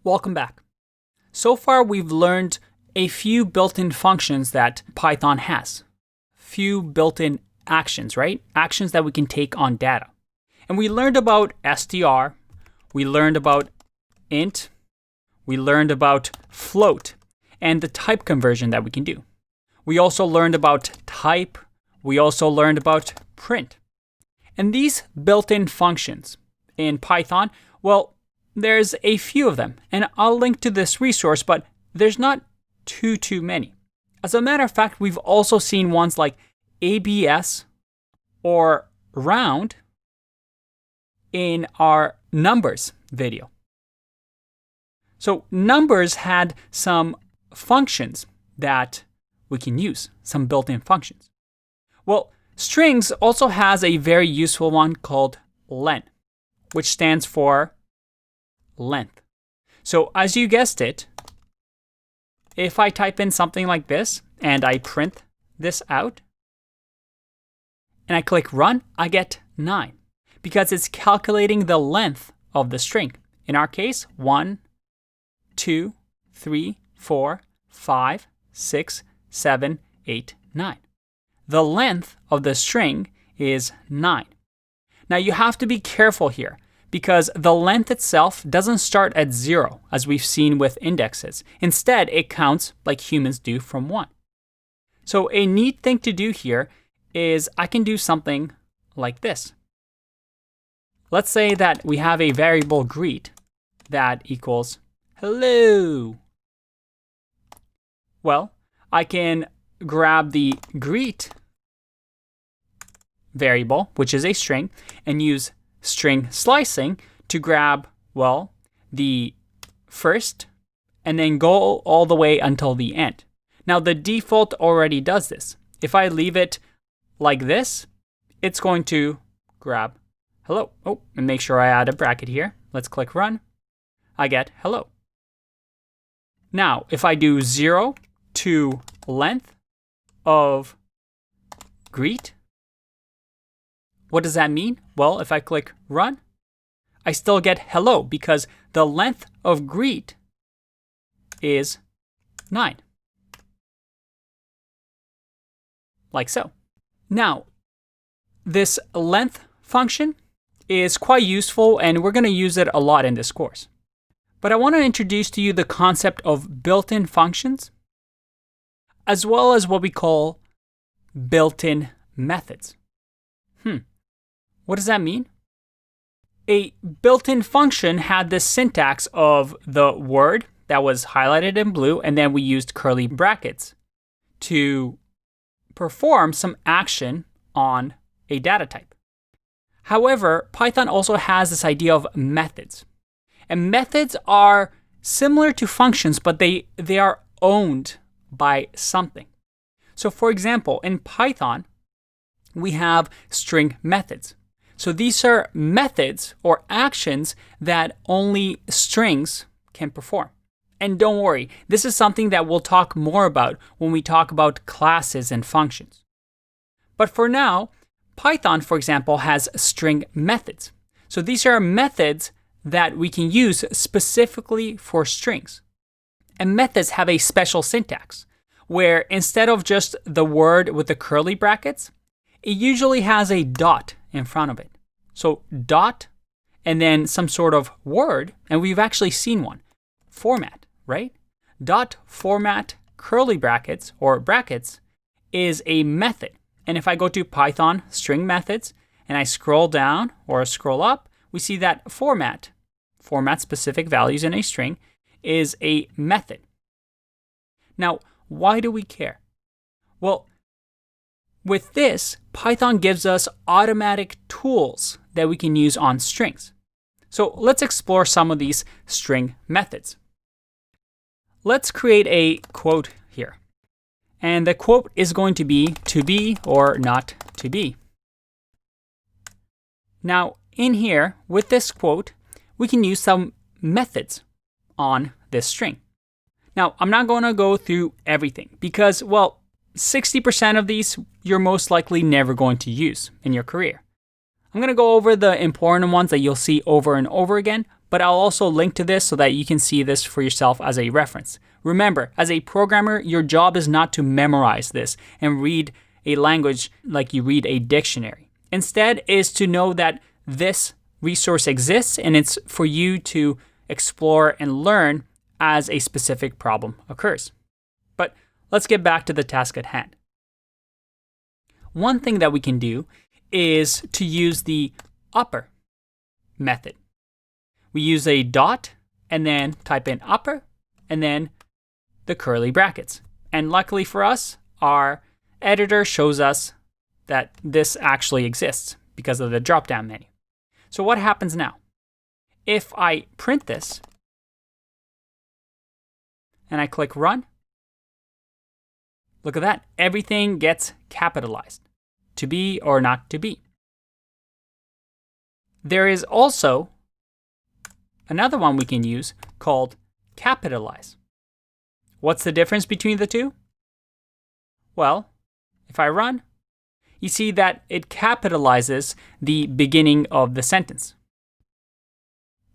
Welcome back. So far, we've learned a few built-in functions that Python has. Few built-in actions, right? Actions that we can take on data. And we learned about str, we learned about int, we learned about float, and the type conversion that we can do. We also learned about type, we also learned about print. And these built-in functions in Python, well, there's a few of them, and I'll link to this resource, but there's not too many. As a matter of fact, we've also seen ones like ABS or round in our numbers video. So numbers had some functions that we can use, some built-in functions. Well, strings also has a very useful one called len, which stands for length. So as you guessed it, if I type in something like this and I print this out and I click run, I get 9 because it's calculating the length of the string. In our case, 1, 2, 3, 4, 5, 6, 7, 8, 9. The length of the string is 9. Now you have to be careful here, because the length itself doesn't start at 0, as we've seen with indexes. Instead, it counts like humans do from 1. So a neat thing to do here is I can do something like this. Let's say that we have a variable greet that equals hello. Well, I can grab the greet variable, which is a string, and use string slicing to grab, well, the first and then go all the way until the end. Now the default already does this. If I leave it like this, it's going to grab hello. Oh, and make sure I add a bracket here. Let's click run. I get hello. Now, if I do 0 to length of greet, what does that mean? Well, if I click run, I still get hello because the length of greet is 9. Like so. Now, this length function is quite useful and we're going to use it a lot in this course. But I want to introduce to you the concept of built-in functions, as well as what we call built-in methods. What does that mean? A built-in function had this syntax of the word that was highlighted in blue, and then we used curly brackets to perform some action on a data type. However, Python also has this idea of methods. And methods are similar to functions, but they are owned by something. So for example, in Python, we have string methods. So these are methods or actions that only strings can perform. And don't worry, this is something that we'll talk more about when we talk about classes and functions. But for now, Python, for example, has string methods. So these are methods that we can use specifically for strings. And methods have a special syntax, where instead of just the word with the curly brackets, it usually has a dot in front of it. So dot and then some sort of word, and we've actually seen one, format, right? Dot format curly brackets or brackets is a method. And if I go to Python string methods and I scroll down or scroll up, we see that format specific values in a string, is a method. Now, why do we care? Well, with this, Python gives us automatic tools that we can use on strings. So let's explore some of these string methods. Let's create a quote here. And the quote is going to be or not to be. Now, in here, with this quote, we can use some methods on this string. Now, I'm not going to go through everything because, well, 60% of these you're most likely never going to use in your career. I'm going to go over the important ones that you'll see over and over again, but I'll also link to this so that you can see this for yourself as a reference. Remember, as a programmer, your job is not to memorize this and read a language like you read a dictionary. Instead, is to know that this resource exists and it's for you to explore and learn as a specific problem occurs. But let's get back to the task at hand. One thing that we can do is to use the upper method. We use a dot and then type in upper and then the curly brackets. And luckily for us, our editor shows us that this actually exists because of the drop-down menu. So what happens now? If I print this and I click run, look at that. Everything gets capitalized. To be or not to be. There is also another one we can use called capitalize. What's the difference between the two? Well, if I run, you see that it capitalizes the beginning of the sentence.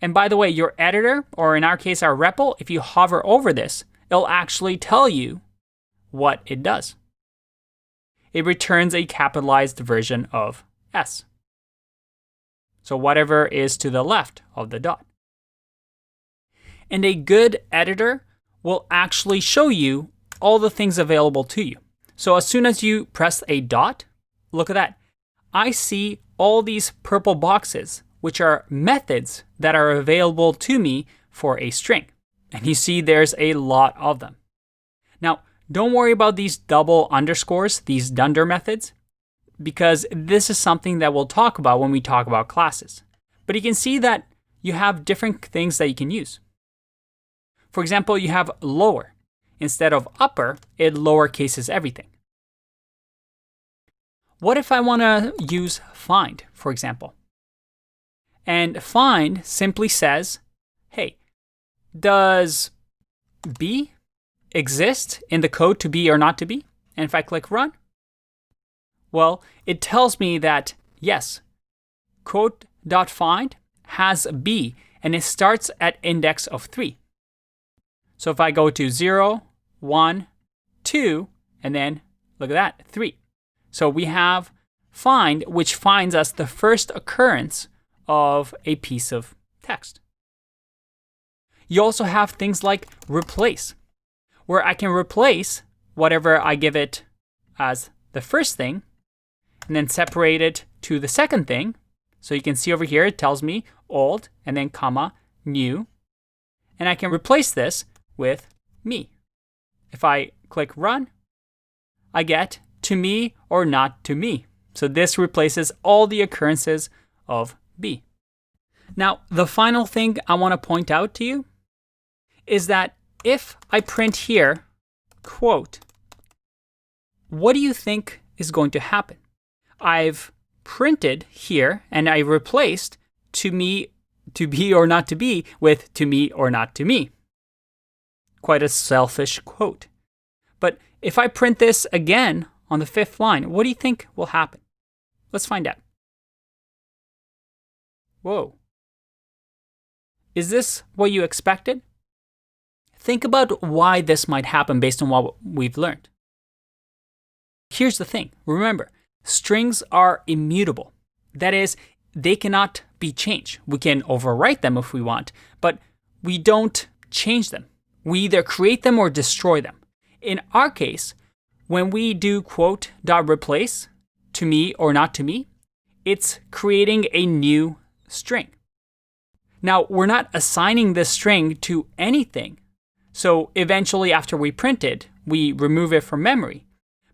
And by the way, your editor, or in our case our REPL, if you hover over this, it'll actually tell you what it does. It returns a capitalized version of S. So whatever is to the left of the dot. And a good editor will actually show you all the things available to you. So as soon as you press a dot, look at that. I see all these purple boxes, which are methods that are available to me for a string. And you see there's a lot of them. Now, don't worry about these double underscores, these dunder methods, because this is something that we'll talk about when we talk about classes. But you can see that you have different things that you can use. For example, you have lower. Instead of upper, it lowercases everything. What if I want to use find, for example? And find simply says, hey, does B exist in the code to be or not to be? And if I click run, well, it tells me that yes, quote.find has B and it starts at index of 3. So if I go to 0, 1, 2, and then look at that, 3. So we have find, which finds us the first occurrence of a piece of text. You also have things like replace, where I can replace whatever I give it as the first thing and then separate it to the second thing. So you can see over here, it tells me old and then comma, new. And I can replace this with me. If I click run, I get to me or not to me. So this replaces all the occurrences of B. Now, the final thing I want to point out to you is that if I print here, quote, what do you think is going to happen? I've printed here and I replaced to me, to be or not to be with to me or not to me. Quite a selfish quote. But if I print this again on the 5th line, what do you think will happen? Let's find out. Whoa. Is this what you expected? Think about why this might happen based on what we've learned. Here's the thing. Remember, strings are immutable. That is, they cannot be changed. We can overwrite them if we want, but we don't change them. We either create them or destroy them. In our case, when we do quote.replace, to me or not to me, it's creating a new string. Now, we're not assigning this string to anything. So eventually after we print it, we remove it from memory.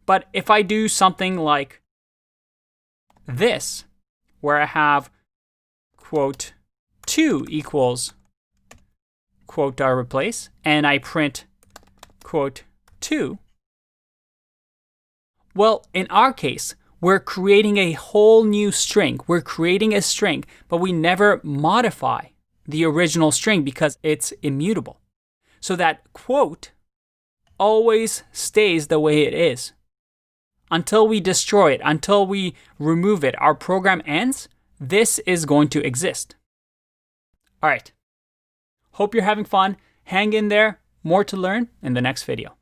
But if I do something like this, where I have quote 2 equals quote.replace, and I print quote 2, well, in our case, we're creating a whole new string. We're creating a string, but we never modify the original string because it's immutable. So that quote always stays the way it is. Until we destroy it, until we remove it, our program ends, this is going to exist. All right, Hope you're having fun. Hang in there. More to learn in the next video.